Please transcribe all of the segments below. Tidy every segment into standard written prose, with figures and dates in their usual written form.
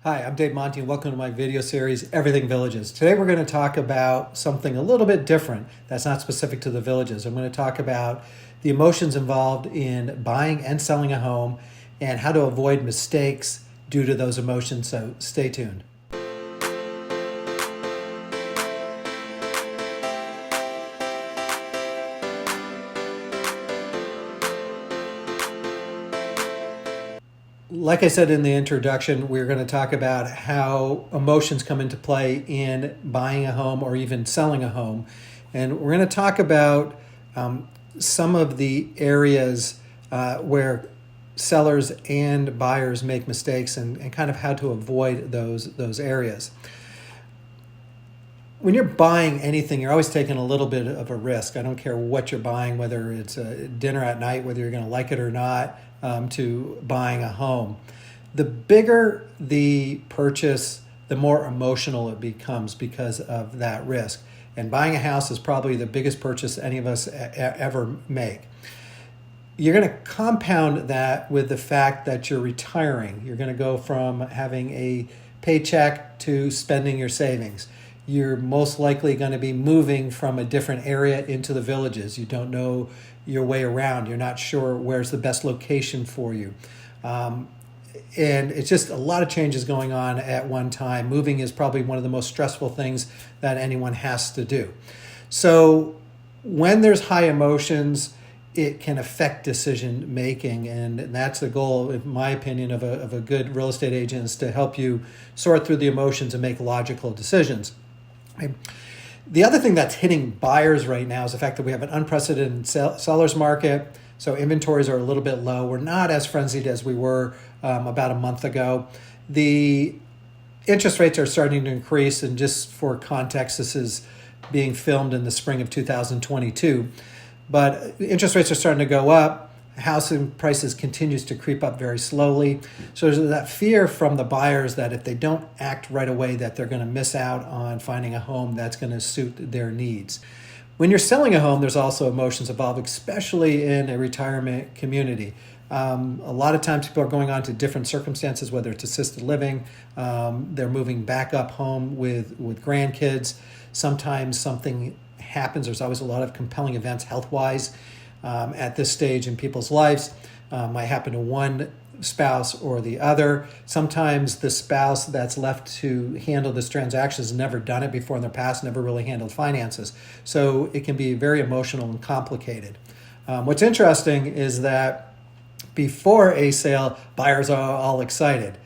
Hi, I'm Dave Monty and welcome to my video series, Everything Villages. Today we're going to talk about something a little bit different that's not specific to the villages. I'm going to talk about the emotions involved in buying and selling a home and how to avoid mistakes due to those emotions, so stay tuned. Like I said in the introduction, we're going to talk about how emotions come into play in buying a home or even selling a home. And we're going to talk about some of the areas where sellers and buyers make mistakes and kind of how to avoid those areas. When you're buying anything, you're always taking a little bit of a risk. I don't care what you're buying, whether it's a dinner at night, whether you're going to like it or not, to buying a home. The bigger the purchase, the more emotional it becomes because of that risk. And buying a house is probably the biggest purchase any of us ever make. You're going to compound that with the fact that you're retiring. You're going to go from having a paycheck to spending your savings. You're most likely going to be moving from a different area into the villages. You don't know your way around. You're not sure where's the best location for you. And it's just a lot of changes going on at one time. Moving is probably one of the most stressful things that anyone has to do. So when there's high emotions, it can affect decision making, and that's the goal, in my opinion, of a good real estate agent, is to help you sort through the emotions and make logical decisions. The other thing that's hitting buyers right now is the fact that we have an unprecedented seller's market, so inventories are a little bit low. We're not as frenzied as we were about a month ago. The interest rates are starting to increase, and just for context, this is being filmed in the spring of 2022. But interest rates are starting to go up. Housing prices continues to creep up very slowly. So there's that fear from the buyers that if they don't act right away, that they're going to miss out on finding a home that's going to suit their needs. When you're selling a home, there's also emotions involved, especially in a retirement community. A lot of times people are going on to different circumstances, whether it's assisted living, they're moving back up home with grandkids. Sometimes something happens. There's always a lot of compelling events health-wise at this stage in people's lives. Might happen to one spouse or the other. Sometimes the spouse that's left to handle this transaction has never done it before in their past, never really handled finances. So it can be very emotional and complicated. What's interesting is that before a sale, buyers are all excited.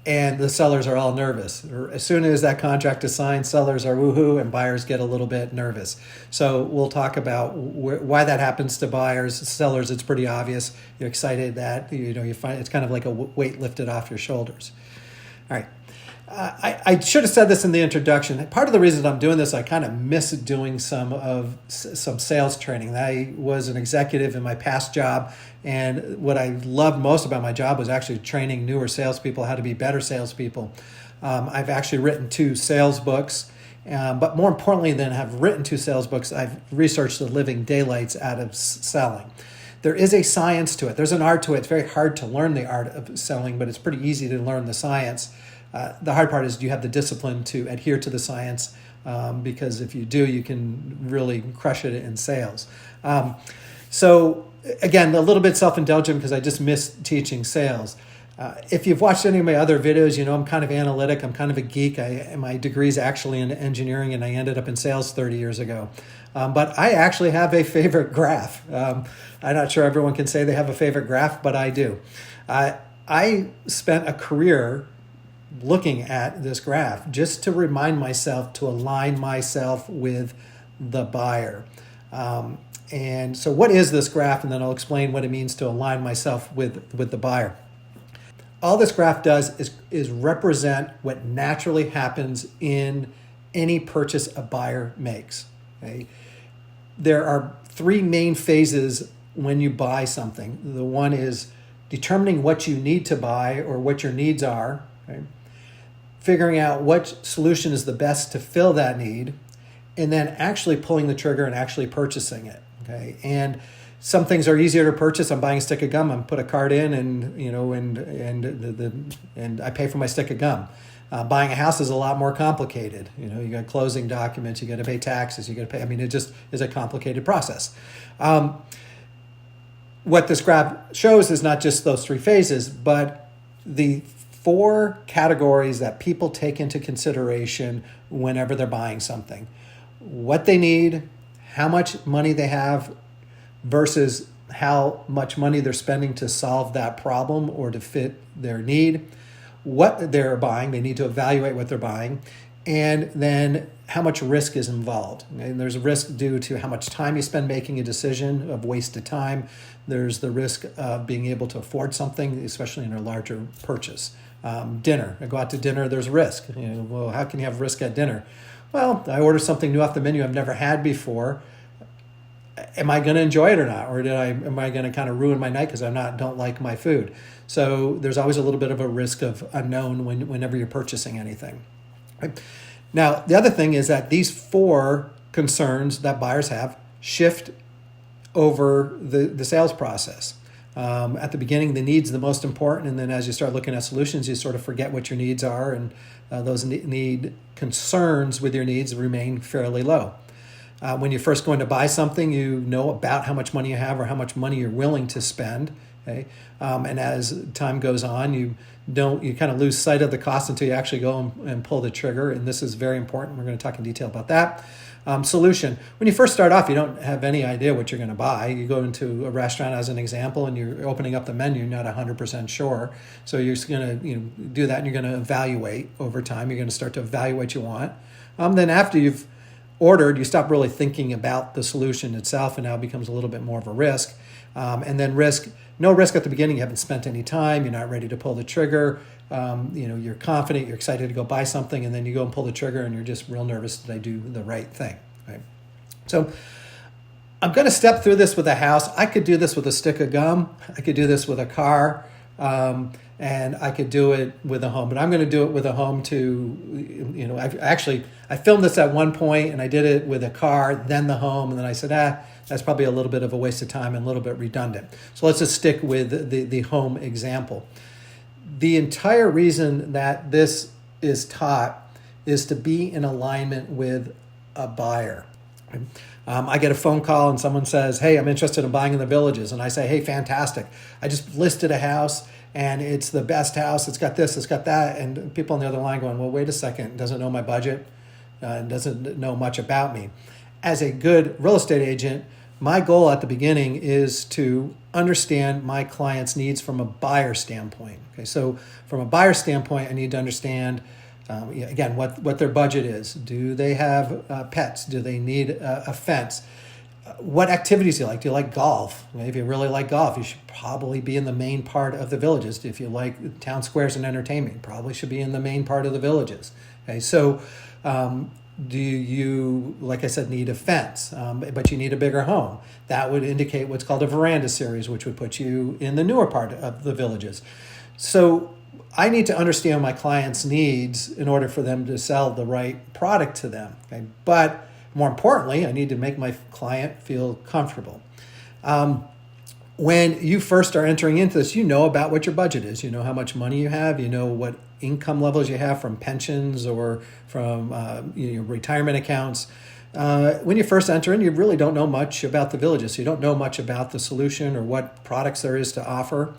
And the sellers are all nervous. As soon as that contract is signed, sellers are woohoo and buyers get a little bit nervous. So we'll talk about why that happens to buyers. Sellers, it's pretty obvious. You're excited that you find it's kind of like a weight lifted off your shoulders. All right. I should have said this in the introduction. Part of the reason I'm doing this, I kind of miss doing some sales training. I was an executive in my past job, and what I loved most about my job was actually training newer salespeople how to be better salespeople. I've actually written 2 sales books, but more importantly than have written 2 sales books, I've researched the living daylights out of selling. There is a science to it. There's an art to it. It's very hard to learn the art of selling, but it's pretty easy to learn the science. The hard part is you have the discipline to adhere to the science, because if you do, you can really crush it in sales. So again, a little bit self-indulgent because I just miss teaching sales. If you've watched any of my other videos, you know I'm kind of analytic. I'm kind of a geek. My degree is actually in engineering, and I ended up in sales 30 years ago. But I actually have a favorite graph. I'm not sure everyone can say they have a favorite graph, but I do. I spent a career looking at this graph just to remind myself to align myself with the buyer. And so what is this graph? And then I'll explain what it means to align myself with the buyer. All this graph does is represent what naturally happens in any purchase a buyer makes. Okay? There are 3 main phases when you buy something. The one is determining what you need to buy or what your needs are. Okay? Figuring out what solution is the best to fill that need, and then actually pulling the trigger and actually purchasing it. Okay, and Some things are easier to purchase. I'm buying a stick of gum. I put a card in, and and I pay for my stick of gum. Buying a house is a lot more complicated. You got closing documents. You got to pay taxes. You got to pay. I mean, it just is a complicated process. What this graph shows is not just those three phases, but the 4 categories that people take into consideration whenever they're buying something: what they need, how much money they have, versus how much money they're spending to solve that problem or to fit their need, what they're buying, they need to evaluate what they're buying, and then how much risk is involved. And there's a risk due to how much time you spend making a decision, of wasted time. There's the risk of being able to afford something, especially in a larger purchase. Dinner, I go out to dinner, there's risk. Well, how can you have risk at dinner? Well, I order something new off the menu I've never had before. Am I going to enjoy it or not? Or am I going to kind of ruin my night because don't like my food? So there's always a little bit of a risk of unknown whenever you're purchasing anything. Right? Now, the other thing is that these 4 concerns that buyers have shift over the sales process. At the beginning, the needs are the most important, and then as you start looking at solutions, you sort of forget what your needs are, and those need concerns with your needs remain fairly low. When you're first going to buy something, you know about how much money you have or how much money you're willing to spend. Okay? And as time goes on, you kind of lose sight of the cost until you actually go and pull the trigger. And this is very important. We're going to talk in detail about that. Solution. When you first start off, you don't have any idea what you're going to buy. You go into a restaurant as an example, and you're opening up the menu, you're not 100% sure. So you're going to do that, and you're going to evaluate over time. You're going to start to evaluate what you want. Then after you've ordered, you stop really thinking about the solution itself, and now it becomes a little bit more of a risk. And then no risk at the beginning. You haven't spent any time. You're not ready to pull the trigger. You're confident. You're excited to go buy something, and then you go and pull the trigger, and you're just real nervous that I do the right thing. Right? So I'm going to step through this with a house. I could do this with a stick of gum. I could do this with a car. And I could do it with a home, but I'm going to do it with a home too. I filmed this at one point, and I did it with a car, then the home, and then I said, that's probably a little bit of a waste of time and a little bit redundant. So let's just stick with the home example. The entire reason that this is taught is to be in alignment with a buyer. I get a phone call and someone says, hey, I'm interested in buying in the Villages. And I say, hey, fantastic. I just listed a house and it's the best house. It's got this, it's got that. And people on the other line going, well, wait a second. Doesn't know my budget. Doesn't know much about me. As a good real estate agent, my goal at the beginning is to understand my client's needs from a buyer standpoint. Okay, so from a buyer standpoint, I need to understand again, what their budget is. Do they have pets? Do they need a fence? What activities do you like? Do you like golf? If you really like golf, you should probably be in the main part of the Villages. If you like town squares and entertainment, you probably should be in the main part of the Villages. Okay, so do you, like I said, need a fence, but you need a bigger home? That would indicate what's called a veranda series, which would put you in the newer part of the Villages. So I need to understand my client's needs in order for them to sell the right product to them. Okay? But more importantly, I need to make my client feel comfortable. When you first are entering into this, you know about what your budget is. You know how much money you have. You know what income levels you have from pensions or from retirement accounts. When you first enter in, you really don't know much about the Villages. You don't know much about the solution or what products there is to offer.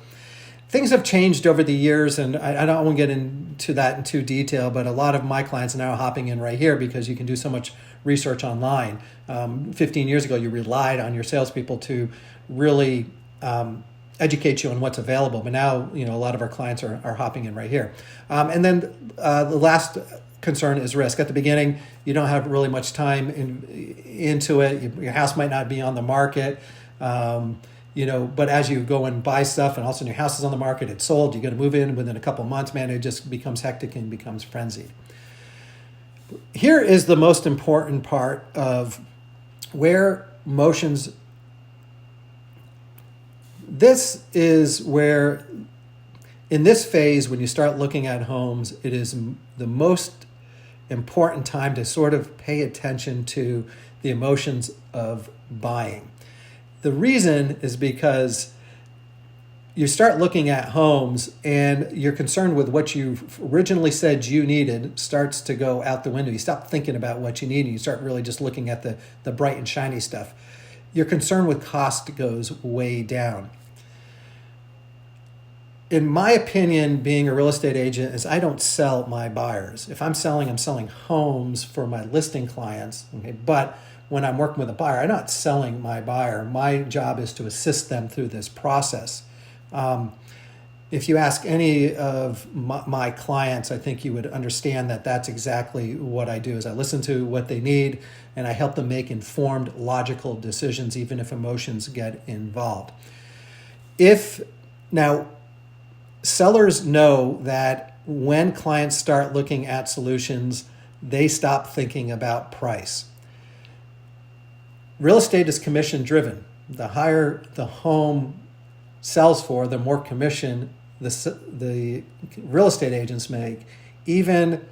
Things have changed over the years, and I don't want to get into that in too detail, but a lot of my clients are now hopping in right here because you can do so much research online. 15 years ago, you relied on your salespeople to really educate you on what's available, but now a lot of our clients are hopping in right here. And then the last concern is risk. At the beginning, you don't have really much time into it. Your house might not be on the market. But as you go and buy stuff and all of a sudden your house is on the market, it's sold, you got to move in within a couple of months, man, it just becomes hectic and becomes frenzied. Here is the most important part of where motions, this is where, in this phase, when you start looking at homes, it is the most important time to sort of pay attention to the emotions of buying. The reason is because you start looking at homes and you're concerned with what you originally said you needed starts to go out the window. You stop thinking about what you need and you start really just looking at the bright and shiny stuff. Your concern with cost goes way down. In my opinion, being a real estate agent is I don't sell my buyers. If I'm selling homes for my listing clients, okay, but when I'm working with a buyer, I'm not selling my buyer. My job is to assist them through this process. If you ask any of my clients, I think you would understand that that's exactly what I do. Is I listen to what they need and I help them make informed, logical decisions, even if emotions get involved. Now, sellers know that when clients start looking at solutions, they stop thinking about price. Real estate is commission driven. The higher the home sells for, the more commission the real estate agents make, even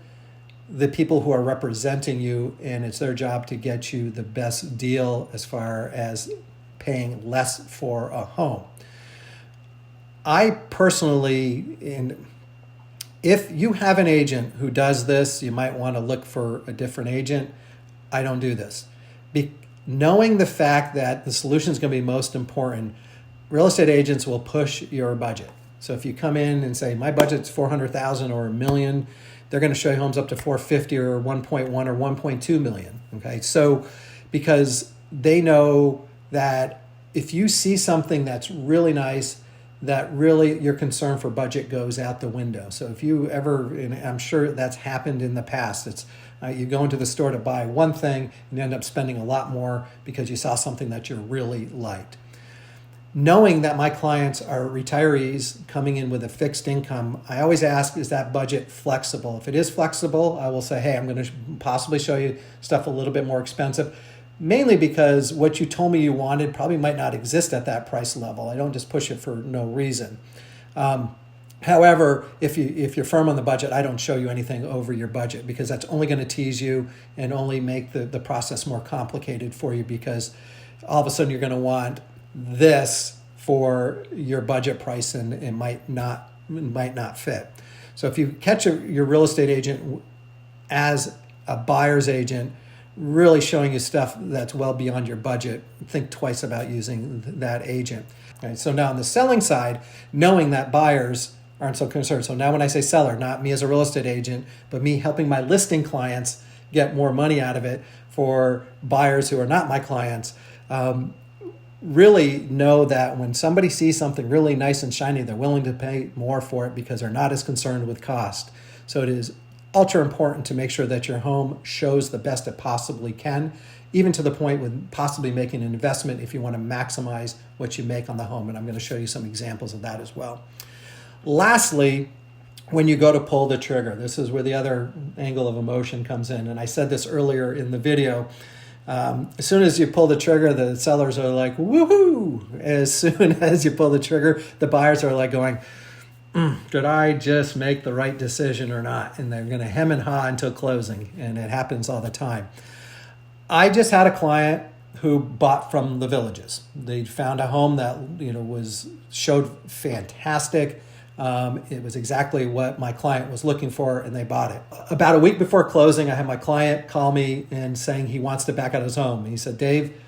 the people who are representing you, and it's their job to get you the best deal as far as paying less for a home. I personally, if you have an agent who does this, you might want to look for a different agent. I don't do this. Knowing the fact that the solution is going to be most important, real estate agents will push your budget. So if you come in and say, my budget's $400,000 or $1 million, they're going to show you homes up to $450,000 or 1.1 or 1.2 million. Okay, so because they know that if you see something that's really nice, that really your concern for budget goes out the window. So if you ever, and I'm sure that's happened in the past, it's you go into the store to buy one thing and you end up spending a lot more because you saw something that you really liked. Knowing that my clients are retirees coming in with a fixed income, I always ask, is that budget flexible? If it is flexible, I will say, hey, I'm going to possibly show you stuff a little bit more expensive, mainly because what you told me you wanted probably might not exist at that price level. I don't just push it for no reason. However, if you're firm on the budget, I don't show you anything over your budget because that's only going to tease you and only make the process more complicated for you, because all of a sudden you're going to want this for your budget price and it might not fit. So if you catch your real estate agent as a buyer's agent really showing you stuff that's well beyond your budget, think twice about using that agent. Okay, so now on the selling side, knowing that buyers aren't so concerned. So now when I say seller, not me as a real estate agent, but me helping my listing clients get more money out of it for buyers who are not my clients, really know that when somebody sees something really nice and shiny, they're willing to pay more for it because they're not as concerned with cost. So it is ultra important to make sure that your home shows the best it possibly can, even to the point with possibly making an investment if you want to maximize what you make on the home. And I'm going to show you some examples of that as well. Lastly, when you go to pull the trigger, this is where the other angle of emotion comes in. And I said this earlier in the video. As soon as you pull the trigger, the sellers are like, woohoo! As soon as you pull the trigger, the buyers are like going, did I just make the right decision or not? And they're going to hem and haw until closing, and it happens all the time. I just had a client who bought from the Villages. They found a home that showed fantastic. It was exactly what my client was looking for, and they bought it. About a week before closing, I had my client call me and saying he wants to back out his home. He said, Dave,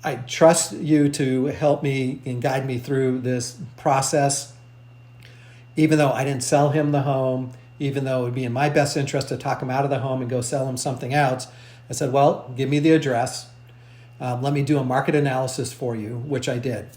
I trust you to help me and guide me through this process. Even though I didn't sell him the home, even though it would be in my best interest to talk him out of the home and go sell him something else, I said, well, give me the address. Let me do a market analysis for you, which I did.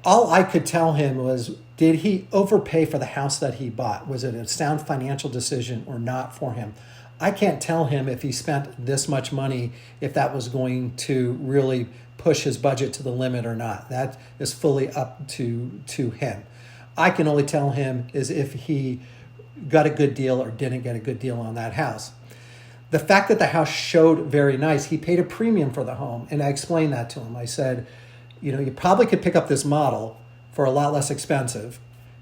All I could tell him was, did he overpay for the house that he bought? Was it a sound financial decision or not for him? I can't tell him if he spent this much money, if that was going to really push his budget to the limit or not. That is fully up to him. I can only tell him is if he got a good deal or didn't get a good deal on that house. The fact that the house showed very nice, he paid a premium for the home. And I explained that to him. I said, you probably could pick up this model for a lot less expensive.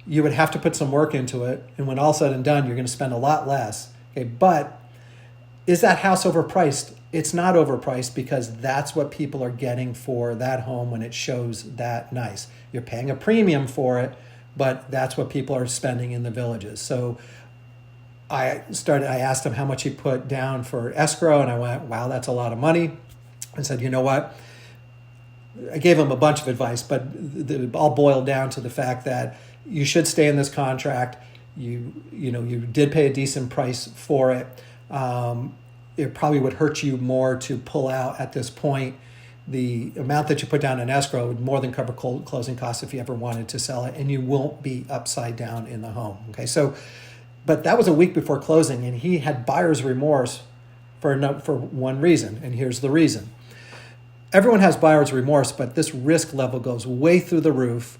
You would have to put some work into it. And when all said and done, you're going to spend a lot less. Okay, but Is that house overpriced? It's not overpriced because that's what people are getting for that home when it shows that nice. You're paying a premium for it, but that's what people are spending in the villages. So I asked him how much he put down for escrow, and I went, wow, that's a lot of money. I said, you know what? I gave him a bunch of advice, but it all boiled down to the fact that you should stay in this contract. You did pay a decent price for it. It probably would hurt you more to pull out at this point. The amount that you put down in escrow would more than cover closing costs if you ever wanted to sell it, and you won't be upside down in the home. Okay, so, but that was a week before closing, and he had buyer's remorse for one reason, and here's the reason. Everyone has buyer's remorse, but this risk level goes way through the roof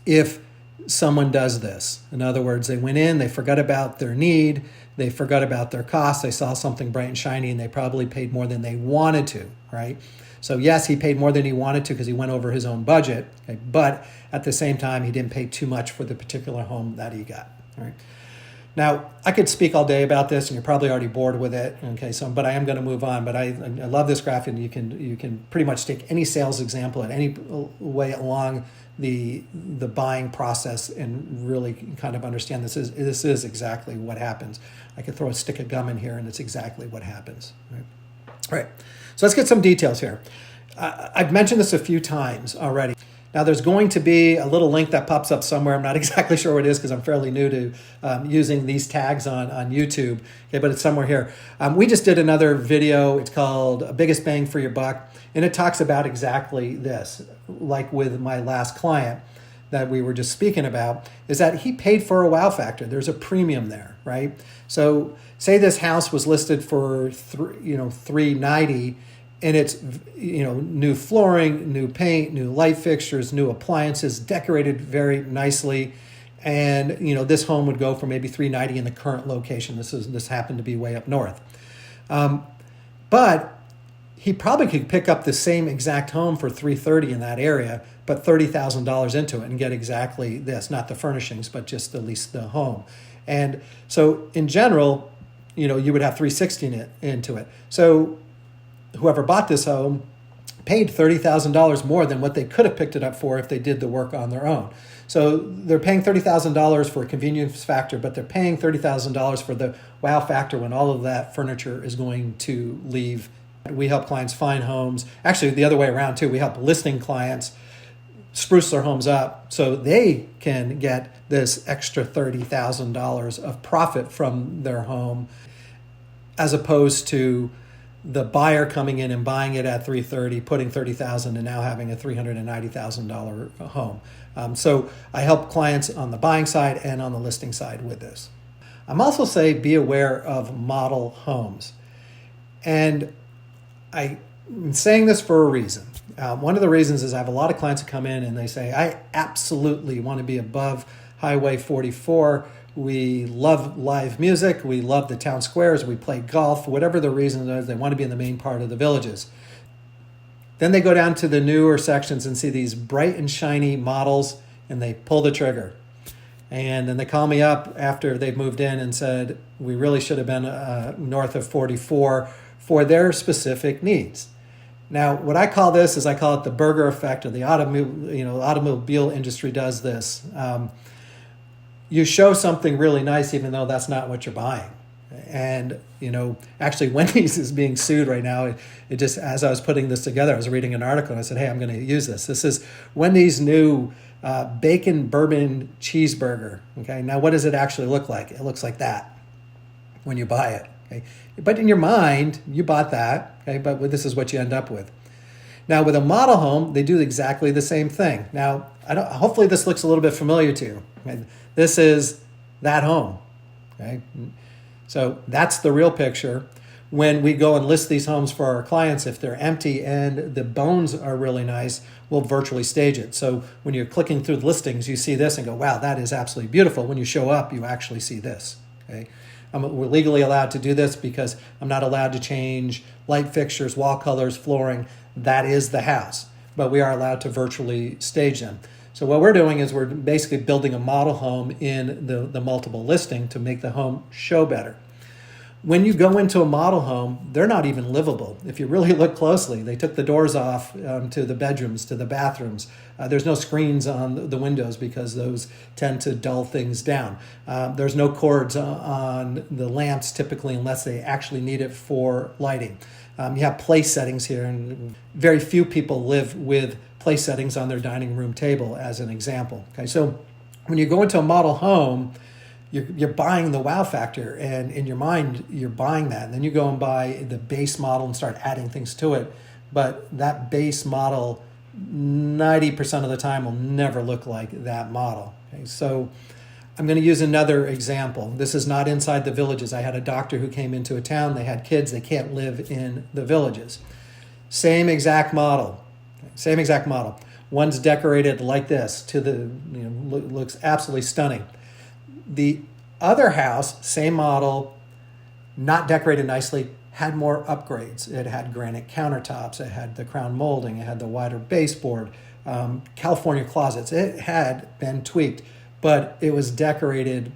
if someone does this. In other words, they went in, they forgot about their need, they forgot about their costs, they saw something bright and shiny, and they probably paid more than they wanted to, right? So yes, he paid more than he wanted to because he went over his own budget, okay? But at the same time, he didn't pay too much for the particular home that he got, right? Now, I could speak all day about this, and you're probably already bored with it. Okay, but I am going to move on. But I love this graph, and you can pretty much take any sales example at any way along the buying process and really kind of understand this is exactly what happens. I could throw a stick of gum in here, and it's exactly what happens. Right? All right. So let's get some details here. I've mentioned this a few times already. Now, there's going to be a little link that pops up somewhere. I'm not exactly sure what it is because I'm fairly new to using these tags on YouTube, okay, but it's somewhere here. We just did another video. It's called Biggest Bang for Your Buck, and it talks about exactly this, like with my last client that we were just speaking about, is that he paid for a wow factor. There's a premium there, right? So say this house was listed for $390, and it's new flooring, new paint, new light fixtures, new appliances, decorated very nicely, and this home would go for maybe $390 in the current location. This happened to be way up north, but he probably could pick up the same exact home for $330 in that area, but $30,000 into it and get exactly this, not the furnishings, but just at least the home. And so in general, you would have $360 into it. So whoever bought this home paid $30,000 more than what they could have picked it up for if they did the work on their own. So they're paying $30,000 for a convenience factor, but they're paying $30,000 for the wow factor when all of that furniture is going to leave. We help clients find homes. Actually, the other way around too. We help listing clients spruce their homes up so they can get this extra $30,000 of profit from their home, as opposed to the buyer coming in and buying it at $330,000, putting $30,000, and now having a $390,000 home. So I help clients on the buying side and on the listing side with this. I'm also saying be aware of model homes. And I'm saying this for a reason. One of the reasons is I have a lot of clients who come in and they say, I absolutely want to be above Highway 44. We love live music. We love the town squares. We play golf. Whatever the reason is, they want to be in the main part of the villages. Then they go down to the newer sections and see these bright and shiny models, and they pull the trigger. And then they call me up after they've moved in and said, we really should have been north of 44 for their specific needs. Now, what I call this is I call it the burger effect, or the automobile industry does this. You show something really nice even though that's not what you're buying. And, actually Wendy's is being sued right now. It just, as I was putting this together, I was reading an article and I said, hey, I'm going to use this. This is Wendy's new bacon bourbon cheeseburger. Okay, now what does it actually look like? It looks like that when you buy it. Okay, but in your mind, you bought that. Okay, but this is what you end up with. Now with a model home, they do exactly the same thing. Now, hopefully this looks a little bit familiar to you. Okay? This is that home. Okay, so that's the real picture. When we go and list these homes for our clients, if they're empty and the bones are really nice, we'll virtually stage it. So when you're clicking through the listings, you see this and go, wow, that is absolutely beautiful. When you show up, you actually see this. Okay, we're legally allowed to do this because I'm not allowed to change light fixtures, wall colors, flooring. That is the house, but we are allowed to virtually stage them. So what we're doing is we're basically building a model home in the multiple listing to make the home show better. When you go into a model home, they're not even livable. If you really look closely, they took the doors off to the bedrooms, to the bathrooms. There's no screens on the windows because those tend to dull things down. There's no cords on the lamps typically unless they actually need it for lighting. You have place settings here, and very few people live with place settings on their dining room table, as an example. Okay, so when you go into a model home, you're buying the wow factor, and in your mind you're buying that, and then you go and buy the base model and start adding things to it. But that base model 90% of the time will never look like that model. Okay, so I'm going to use another example. This is not inside the villages. I had a doctor who came into a town. They had kids. They can't live in the villages. Same exact model. Same exact model. One's decorated like this to the, looks absolutely stunning. The other house, same model, not decorated nicely, had more upgrades. It had granite countertops. It had the crown molding. It had the wider baseboard, California closets. It had been tweaked, but it was decorated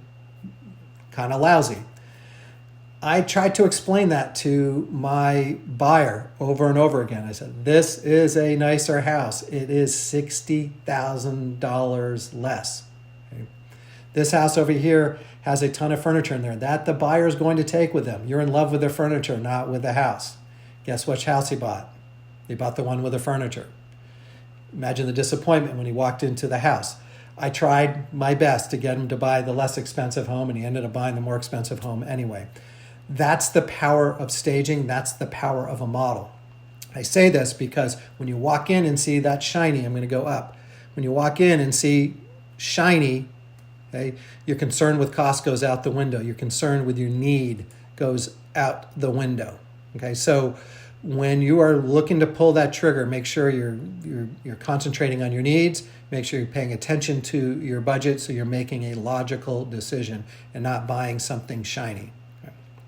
kind of lousy. I tried to explain that to my buyer over and over again. I said, this is a nicer house. It is $60,000 less. Okay. This house over here has a ton of furniture in there that the buyer is going to take with them. You're in love with the furniture, not with the house. Guess which house he bought? He bought the one with the furniture. Imagine the disappointment when he walked into the house. I tried my best to get him to buy the less expensive home, and he ended up buying the more expensive home anyway. That's the power of staging. That's the power of a model. I say this because when you walk in and see that shiny, I'm going to go up. When you walk in and see shiny, okay, your concern with cost goes out the window. Your concern with your need goes out the window. Okay, so when you are looking to pull that trigger, make sure you're concentrating on your needs. Make sure you're paying attention to your budget so you're making a logical decision and not buying something shiny.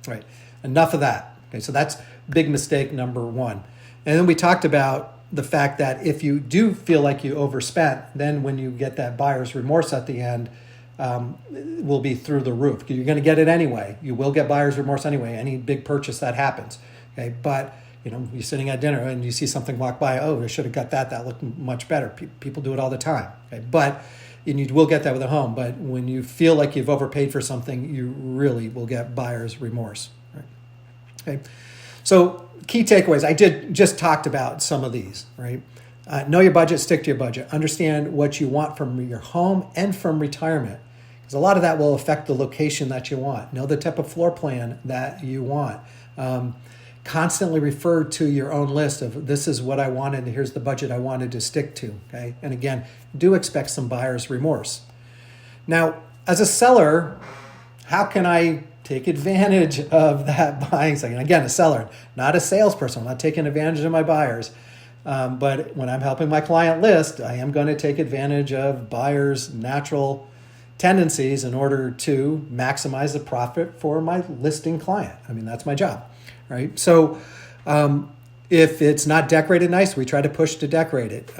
Right. Enough of that. Okay, so that's big mistake number one. And then we talked about the fact that if you do feel like you overspent, then when you get that buyer's remorse at the end, it will be through the roof. You're going to get it anyway. You will get buyer's remorse anyway, any big purchase that happens. Okay, but you're sitting at dinner and you see something walk by. Oh, I should have got that. That looked much better. People do it all the time. Okay, and you will get that with a home. But when you feel like you've overpaid for something, you really will get buyer's remorse. Right? Okay. So key takeaways. I just talked about some of these. Right. Know your budget. Stick to your budget. Understand what you want from your home and from retirement, because a lot of that will affect the location that you want. Know the type of floor plan that you want. Constantly refer to your own list of this is what I wanted and here's the budget I wanted to stick to. Okay, and again, do expect some buyer's remorse. Now, as a seller, how can I take advantage of that buying cycle? Again, a seller, not a salesperson. I'm not taking advantage of my buyers. But when I'm helping my client list, I am going to take advantage of buyers' natural tendencies in order to maximize the profit for my listing client. I mean, that's my job. Right. So if it's not decorated nice, we try to push to decorate it.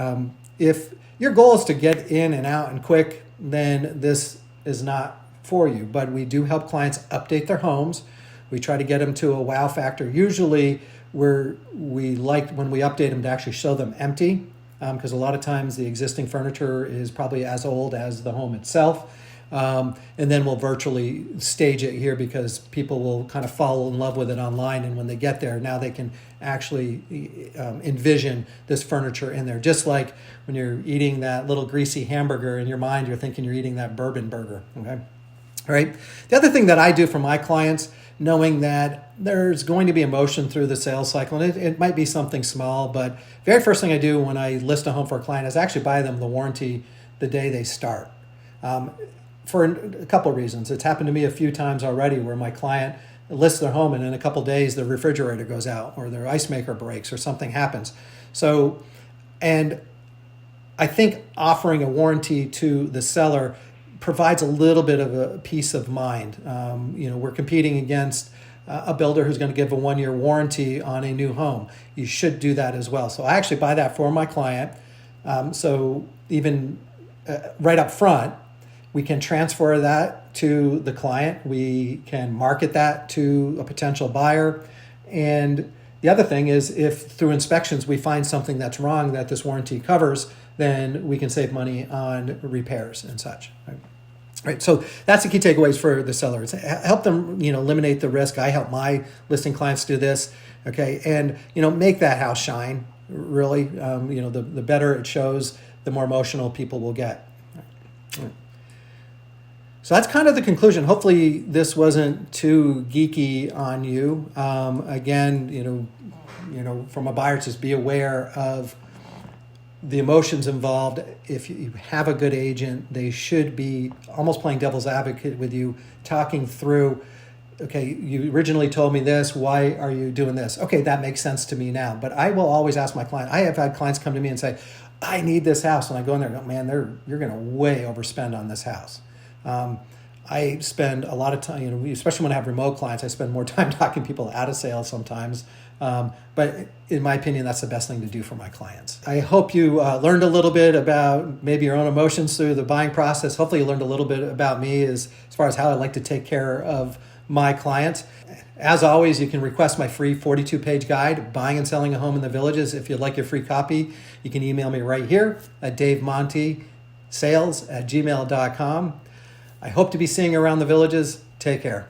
If your goal is to get in and out and quick, then this is not for you. But we do help clients update their homes. We try to get them to a wow factor. Usually we like when we update them to actually show them empty, because a lot of times the existing furniture is probably as old as the home itself. And then we'll virtually stage it here because people will kind of fall in love with it online. And when they get there, now they can actually envision this furniture in there. Just like when you're eating that little greasy hamburger in your mind, you're thinking you're eating that bourbon burger. Okay. All right. The other thing that I do for my clients, knowing that there's going to be emotion through the sales cycle, and it might be something small, but very first thing I do when I list a home for a client is actually buy them the warranty the day they start. For a couple of reasons. It's happened to me a few times already where my client lists their home and in a couple of days the refrigerator goes out or their ice maker breaks or something happens. So, and I think offering a warranty to the seller provides a little bit of a peace of mind. We're competing against a builder who's going to give a 1-year warranty on a new home. You should do that as well. So I actually buy that for my client. So even right up front, We can transfer that to the client. We can market that to a potential buyer. And the other thing is, if through inspections we find something that's wrong that this warranty covers, then we can save money on repairs and such. Right. So that's the key takeaways for the sellers. Help them, eliminate the risk. I help my listing clients do this. Okay. And, make that house shine. Really, the better it shows, the more emotional people will get. Right. So that's kind of the conclusion. Hopefully this wasn't too geeky on you. Again, from a buyer, just be aware of the emotions involved. If you have a good agent, they should be almost playing devil's advocate with you, talking through, okay, you originally told me this, why are you doing this? Okay, that makes sense to me now. But I will always ask my client, I have had clients come to me and say, I need this house. And I go in there and go, man, you're going to way overspend on this house. I spend a lot of time, especially when I have remote clients, I spend more time talking people out of sales sometimes. But in my opinion, that's the best thing to do for my clients. I hope you learned a little bit about maybe your own emotions through the buying process. Hopefully you learned a little bit about me as far as how I like to take care of my clients. As always, you can request my free 42-page guide, Buying and Selling a Home in the Villages. If you'd like your free copy, you can email me right here at davemontysales@gmail.com. I hope to be seeing you around the Villages. Take care.